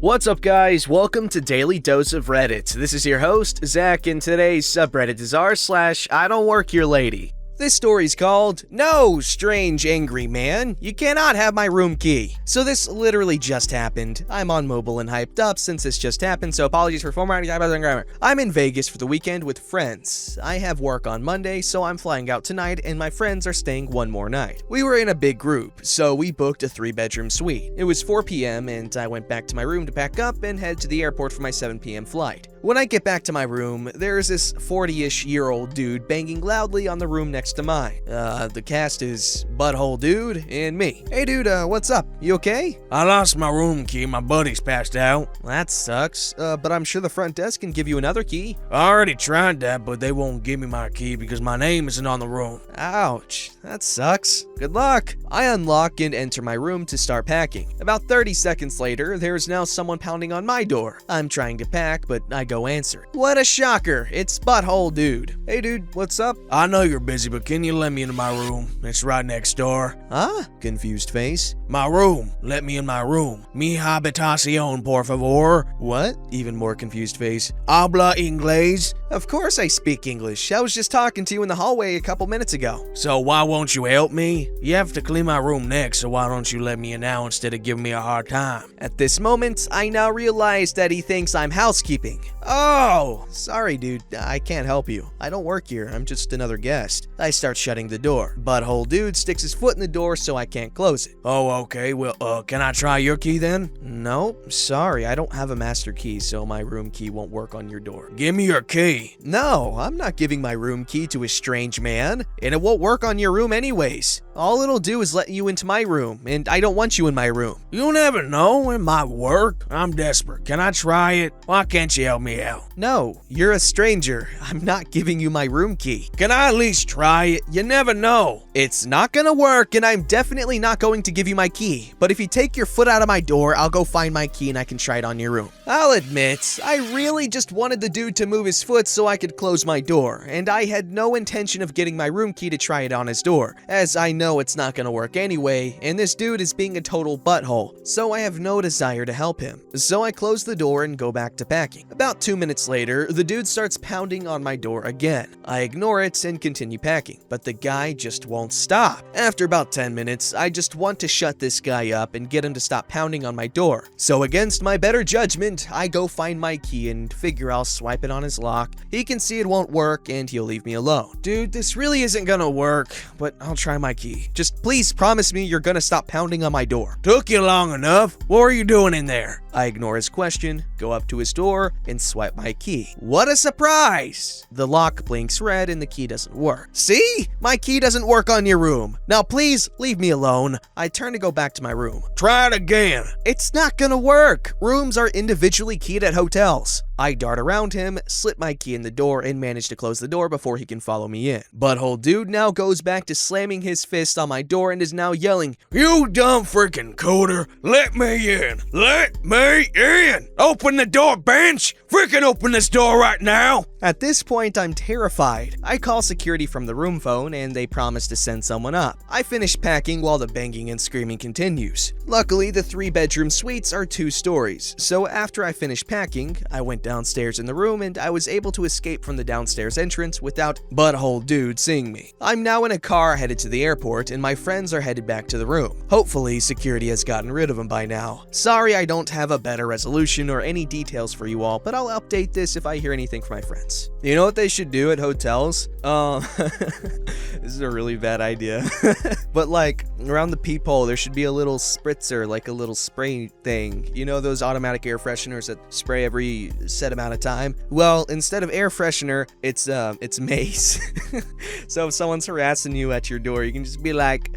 What's up, guys? Welcome to Daily Dose of Reddit. This is your host, Zach, and today's subreddit is r/IDontWorkHereLady. This story's called, "No, Strange Angry Man, you cannot have my room key." So this literally just happened. I'm on mobile and hyped up since this just happened, so apologies for formatting and grammar. I'm in Vegas for the weekend with friends. I have work on Monday, so I'm flying out tonight, and my friends are staying one more night. We were in a big group, so we booked a 3-bedroom suite. It was 4 p.m., and I went back to my room to pack up and head to the airport for my 7 p.m. flight. When I get back to my room, there's this 40-ish-year-old dude banging loudly on the room next to mine. The cast is Butthole Dude and me. "Hey dude, what's up? You okay?" I lost my room key. My buddy's passed out. "That sucks, but I'm sure the front desk can give you another key." I already tried that, but they won't give me my key because my name isn't on the room. Ouch, that sucks. Good luck. I unlock and enter my room to start packing. About 30 seconds later, there's now someone pounding on my door. I'm trying to pack, but I go answer. What a shocker, it's Butthole Dude. "Hey dude, what's up?" I know you're busy, but can you let me into my room? It's right next door. "Huh?" Confused face. My room. Let me in my room. Mi habitación, por favor. "What?" Even more confused face. Habla inglés. "Of course I speak English. I was just talking to you in the hallway a couple minutes ago." So why won't you help me? You have to clean my room next, so why don't you let me in now instead of giving me a hard time? At this moment, I now realize that he thinks I'm housekeeping. "Oh, sorry dude, I can't help you. I don't work here, I'm just another guest." I start shutting the door. Butthole Dude sticks his foot in the door so I can't close it. Oh, okay. Well, can I try your key then? "No, sorry, I don't have a master key, so my room key won't work on your door." Give me your key. "No, I'm not giving my room key to a strange man, and it won't work on your room anyways. All it'll do is let you into my room, and I don't want you in my room." You never know, it might work. I'm desperate. Can I try it? Why can't you help me out? "No, you're a stranger. I'm not giving you my room key." Can I at least try it? You never know. "It's not gonna work, and I'm definitely not going to give you my key. But if you take your foot out of my door, I'll go find my key and I can try it on your room." I'll admit, I really just wanted the dude to move his foot so I could close my door, and I had no intention of getting my room key to try it on his door, as I know it's not gonna work anyway, and this dude is being a total butthole, so I have no desire to help him. So I close the door and go back to packing. About 2 minutes later, the dude starts pounding on my door again. I ignore it and continue packing, but the guy just won't stop. After about 10 minutes, I just want to shut this guy up and get him to stop pounding on my door. So against my better judgment, I go find my key and figure I'll swipe it on his lock. He can see it won't work and he'll leave me alone. "Dude, this really isn't gonna work, but I'll try my key. Just please promise me you're gonna stop pounding on my door." Took you long enough. What are you doing in there? I ignore his question, go up to his door, and swipe my key. What a surprise! The lock blinks red and the key doesn't work. "See? My key doesn't work on your room. Now please, leave me alone." I turn to go back to my room. Try it again. "It's not gonna work. Rooms are individually keyed at hotels." I dart around him, slip my key in the door, and manage to close the door before he can follow me in. Butthole Dude now goes back to slamming his fist on my door and is now yelling, You dumb freaking coder. Let me in. Let me in. Open the door, bench. Freaking open this door right now. At this point, I'm terrified. I call security from the room phone and they promise to send someone up. I finish packing while the banging and screaming continues. Luckily, the 3-bedroom suites are 2 stories, so after I finished packing, I went downstairs in the room and I was able to escape from the downstairs entrance without Butthole Dude seeing me. I'm now in a car headed to the airport and my friends are headed back to the room. Hopefully, security has gotten rid of him by now. Sorry I don't have a better resolution or any details for you all, but I'll update this if I hear anything from my friends. You know what they should do at hotels? This is a really bad idea. But like, around the peephole, there should be a little spritzer, like a little spray thing. You know those automatic air fresheners that spray every set amount of time? Well, instead of air freshener, it's mace. So if someone's harassing you at your door, you can just be like,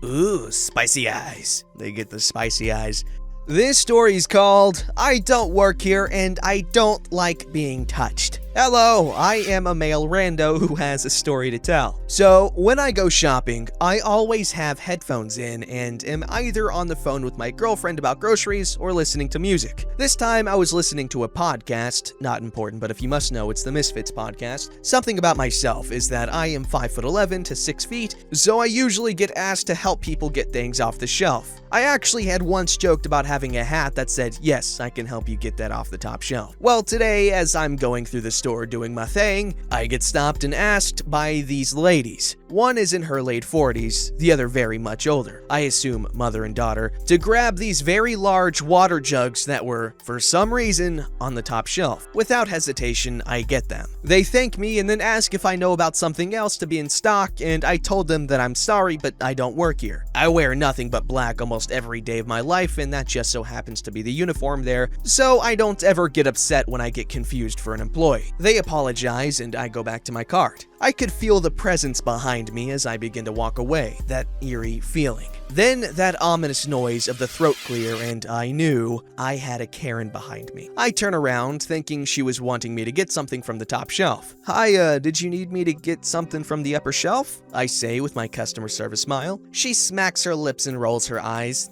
"Ooh, spicy eyes." They get the spicy eyes. This story is called, "I Don't Work Here and I Don't Like Being Touched." Hello, I am a male rando who has a story to tell. So, when I go shopping, I always have headphones in and am either on the phone with my girlfriend about groceries or listening to music. This time I was listening to a podcast, not important, but if you must know, it's the Misfits podcast. Something about myself is that I am 5'11" to 6 feet, so I usually get asked to help people get things off the shelf. I actually had once joked about having a hat that said, "Yes, I can help you get that off the top shelf." Well, today, as I'm going through the store doing my thing, I get stopped and asked by these ladies. One is in her late 40s, the other very much older, I assume mother and daughter, to grab these very large water jugs that were, for some reason, on the top shelf. Without hesitation, I get them. They thank me and then ask if I know about something else to be in stock, and I told them that I'm sorry, but I don't work here. I wear nothing but black almost every day of my life, and that just so happens to be the uniform there, so I don't ever get upset when I get confused for an employee. They apologize, and I go back to my cart. I could feel the presence behind me as I begin to walk away, that eerie feeling. Then that ominous noise of the throat clear, and I knew I had a Karen behind me. I turn around, thinking she was wanting me to get something from the top shelf. "Hi, did you need me to get something from the upper shelf?" I say with my customer service smile. She smacks her lips and rolls her eyes.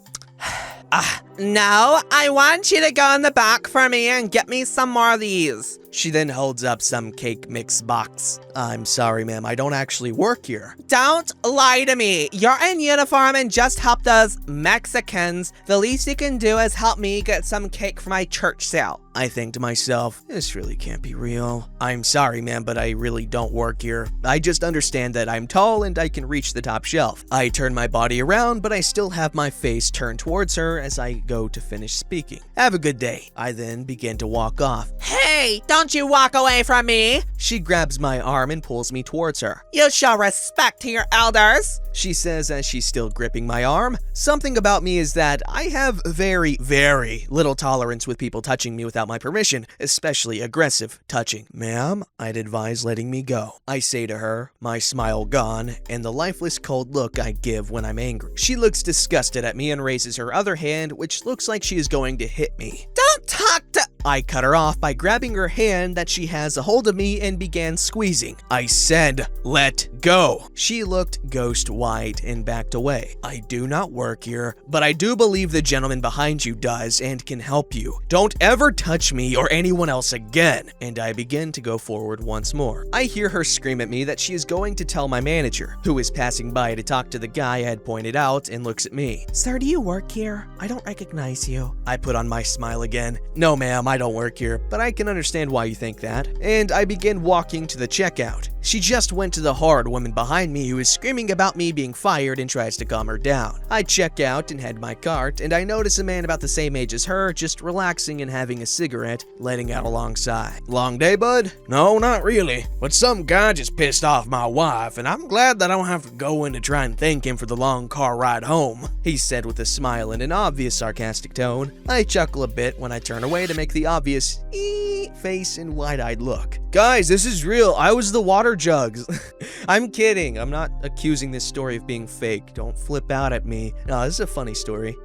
No, I want you to go in the back for me and get me some more of these. She then holds up some cake mix box. "I'm sorry, ma'am, I don't actually work here." "Don't lie to me. You're in uniform and just help those Mexicans. The least you can do is help me get some cake for my church sale." I think to myself, this really can't be real. "I'm sorry, ma'am, but I really don't work here. I just understand that I'm tall and I can reach the top shelf." I turn my body around, but I still have my face turned towards her as I go to finish speaking. "Have a good day." I then begin to walk off. "Hey, don't you walk away from me!" She grabs my arm and pulls me towards her. "You show respect to your elders," she says as she's still gripping my arm. Something about me is that I have very, very little tolerance with people touching me without my permission, especially aggressive touching. "Ma'am, I'd advise letting me go," I say to her, my smile gone, and the lifeless cold look I give when I'm angry. She looks disgusted at me and raises her other hand, which looks like she is going to hit me. "Don't talk to—" I cut her off by grabbing her hand that she has a hold of me and began squeezing. I said, "Let go." She looked ghost white and backed away. "I do not work here, but I do believe the gentleman behind you does and can help you. Don't ever touch me or anyone else again." And I begin to go forward once more. I hear her scream at me that she is going to tell my manager, who is passing by to talk to the guy I had pointed out, and looks at me. "Sir, do you work here? I don't recognize you." I put on my smile again. "No, ma'am, I don't work here, but I can understand why you think that." And I begin walking to the checkout. She just went to the horrid woman behind me who is screaming about me being fired and tries to calm her down. I check out and head my cart, and I notice a man about the same age as her just relaxing and having a cigarette, letting out alongside. "Long day, bud?" No, not really, but some guy just pissed off my wife, and I'm glad that I don't have to go in to try and thank him for the long car ride home," he said with a smile and an obvious sarcastic tone. I chuckle a bit when I turn away to make the obvious face and wide-eyed look. "Guys, this is real. I was the water jugs." I'm kidding. I'm not accusing this story of being fake. Don't flip out at me. No, this is a funny story.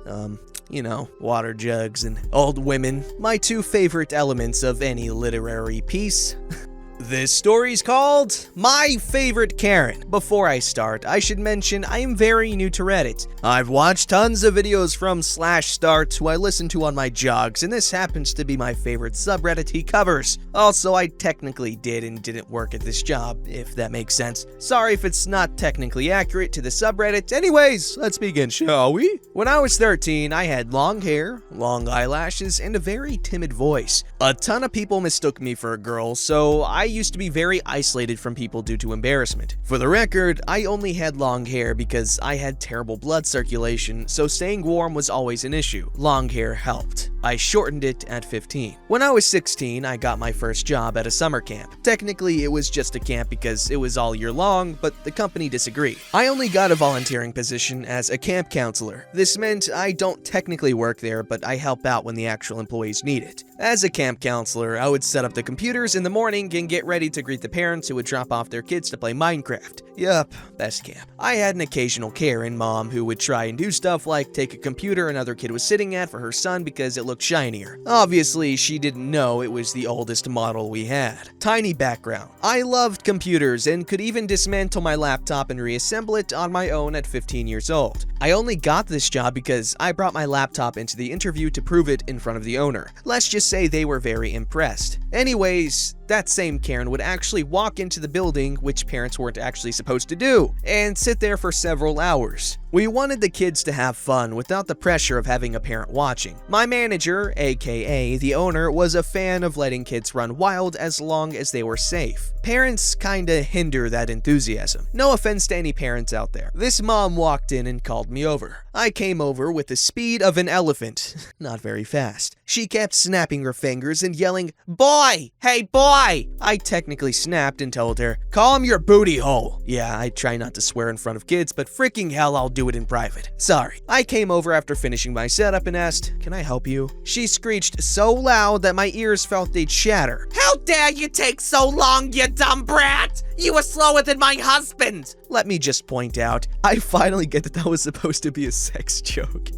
You know, water jugs and old women. My two favorite elements of any literary piece. This story's called My Favorite Karen. Before I start, I should mention I am very new to Reddit. I've watched tons of videos from /start, who I listen to on my jogs, and this happens to be my favorite subreddit he covers. Also, I technically did and didn't work at this job, if that makes sense. Sorry if it's not technically accurate to the subreddit. Anyways, let's begin, shall we? When I was 13, I had long hair, long eyelashes, and a very timid voice. A ton of people mistook me for a girl, so I used to be very isolated from people due to embarrassment. For the record, I only had long hair because I had terrible blood circulation, so staying warm was always an issue. Long hair helped. I shortened it at 15. When I was 16, I got my first job at a summer camp. Technically, it was just a camp because it was all year long, but the company disagreed. I only got a volunteering position as a camp counselor. This meant I don't technically work there, but I help out when the actual employees need it. As a camp counselor, I would set up the computers in the morning and get ready to greet the parents who would drop off their kids to play Minecraft. Yup, best camp. I had an occasional Karen mom who would try and do stuff like take a computer another kid was sitting at for her son because it looked shinier. Obviously, she didn't know it was the oldest model we had. Tiny background. I loved computers and could even dismantle my laptop and reassemble it on my own at 15 years old. I only got this job because I brought my laptop into the interview to prove it in front of the owner. Let's just say they were very impressed. Anyways, that same Karen would actually walk into the building, which parents weren't actually supposed to do, and sit there for several hours. We wanted the kids to have fun without the pressure of having a parent watching. My manager, aka the owner, was a fan of letting kids run wild as long as they were safe. Parents kinda hinder that enthusiasm. No offense to any parents out there. This mom walked in and called me over. I came over with the speed of an elephant. Not very fast. She kept snapping her fingers and yelling, "Boy! Hey boy!" I technically snapped and told her, "Calm your booty hole." Yeah, I try not to swear in front of kids, but freaking hell, I'll do it in private. Sorry. I came over after finishing my setup and asked, "Can I help you?" She screeched so loud that my ears felt they'd shatter. "How dare you take so long, you dumb brat! You were slower than my husband!" Let me just point out, I finally get that was supposed to be a sex joke.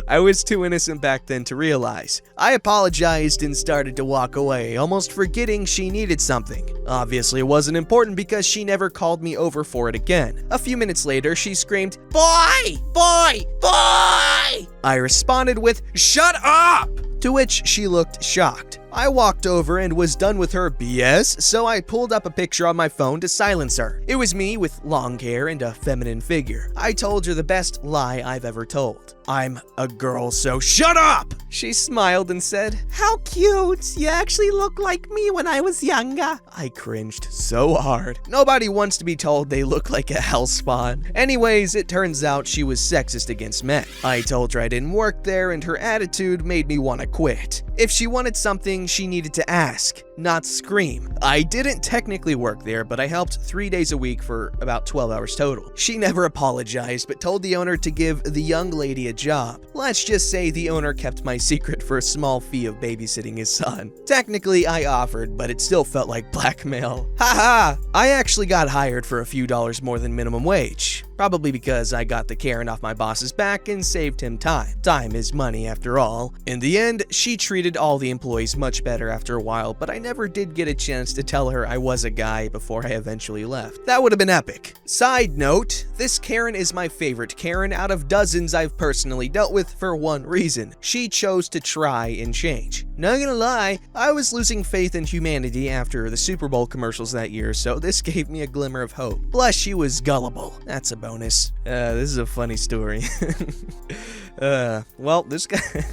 I was too innocent back then to realize. I apologized and started to walk away, almost forgetting she needed something. Obviously, it wasn't important because she never called me over for it again. A few minutes later, she screamed, "Boy! Boy! Boy!" I responded with, "Shut up!" To which she looked shocked. I walked over and was done with her BS, so I pulled up a picture on my phone to silence her. It was me with long hair and a feminine figure. I told her the best lie I've ever told. "I'm a girl, so shut up!" She smiled and said, "How cute! You actually look like me when I was younger." I cringed so hard. Nobody wants to be told they look like a hellspawn. Anyways, it turns out she was sexist against men. I told her I didn't work there and her attitude made me want to quit. If she wanted something, she needed to ask, not scream. I didn't technically work there, but I helped 3 days a week for about 12 hours total. She never apologized, but told the owner to give the young lady a job. Let's just say the owner kept my secret for a small fee of babysitting his son. Technically, I offered, but it still felt like blackmail. Haha! I actually got hired for a few dollars more than minimum wage. Probably because I got the Karen off my boss's back and saved him time. Time is money after all. In the end, she treated all the employees much better after a while, but I never did get a chance to tell her I was a guy before I eventually left. That would have been epic. Side note, this Karen is my favorite Karen out of dozens I've personally dealt with for one reason. She chose to try and change. Not gonna lie, I was losing faith in humanity after the Super Bowl commercials that year, so this gave me a glimmer of hope. Plus, she was gullible. That's a bonus. This is a funny story. Well, this guy,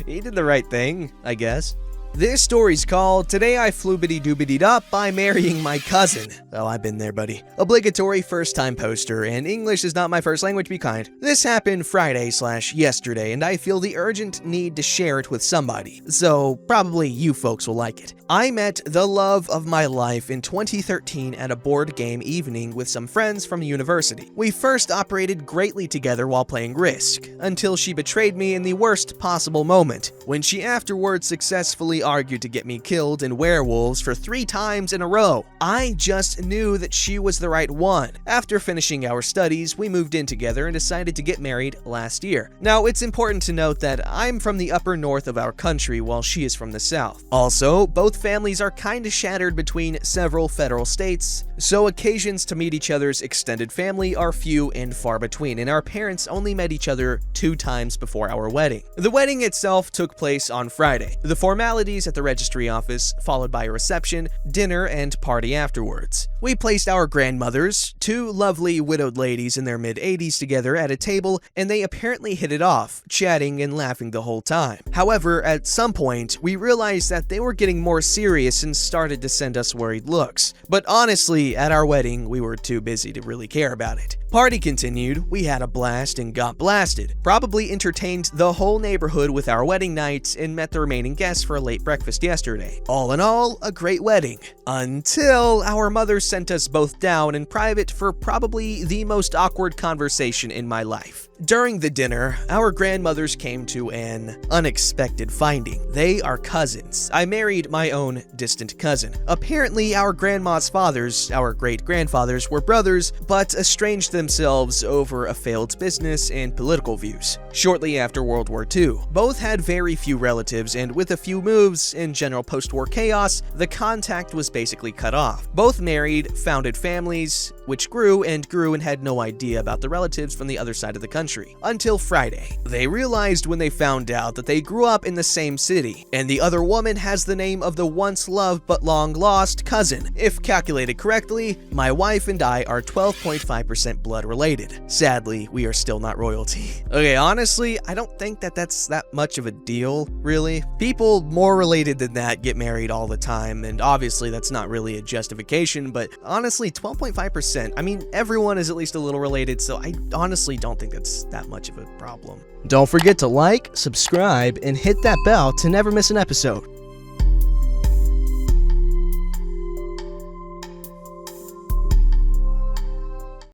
he did the right thing, I guess. This story's called "Today I Floobity-Doobity-Dup by Marrying My Cousin." Oh, I've been there, buddy. Obligatory first-time poster, and English is not my first language, be kind. This happened Friday/yesterday, and I feel the urgent need to share it with somebody. So, probably you folks will like it. I met the love of my life in 2013 at a board game evening with some friends from university. We first operated greatly together while playing Risk, until she betrayed me in the worst possible moment, when she afterwards successfully argued to get me killed in werewolves for 3 times in a row. I just knew that she was the right one. After finishing our studies, we moved in together and decided to get married last year. Now, it's important to note that I'm from the upper north of our country while she is from the south. Also, both families are kinda shattered between several federal states, so occasions to meet each other's extended family are few and far between, and our parents only met each other 2 times before our wedding. The wedding itself took place on Friday. The formalities at the registry office, followed by a reception, dinner, and party afterwards. We placed our grandmothers, 2 lovely widowed ladies in their mid-80s, together at a table, and they apparently hit it off, chatting and laughing the whole time. However, at some point, we realized that they were getting more serious and started to send us worried looks. But honestly, at our wedding, we were too busy to really care about it. Party continued, we had a blast and got blasted. Probably entertained the whole neighborhood with our wedding night and met the remaining guests for a late breakfast yesterday. All in all, a great wedding. Until our mother sent us both down in private for probably the most awkward conversation in my life. During the dinner, our grandmothers came to an unexpected finding. They are cousins. I married my own distant cousin. Apparently, our grandma's fathers, our great-grandfathers, were brothers, but estranged themselves over a failed business and political views. shortly after World War II. Both had very few relatives, and with a few moves in general post-war chaos, the contact was basically cut off. Both married, founded families, which grew and had no idea about the relatives from the other side of the country. Until Friday. They realized when they found out that they grew up in the same city, and the other woman has the name of the once loved but long lost cousin. If calculated correctly, my wife and I are 12.5% blood related. Sadly, we are still not royalty. Okay, honestly, I don't think that that's that much of a deal, really. People more related than that get married all the time, and obviously that's not really a justification, but honestly, 12.5%, I mean, everyone is at least a little related, so I honestly don't think that's that much of a problem. Don't forget to like, subscribe, and hit that bell to never miss an episode.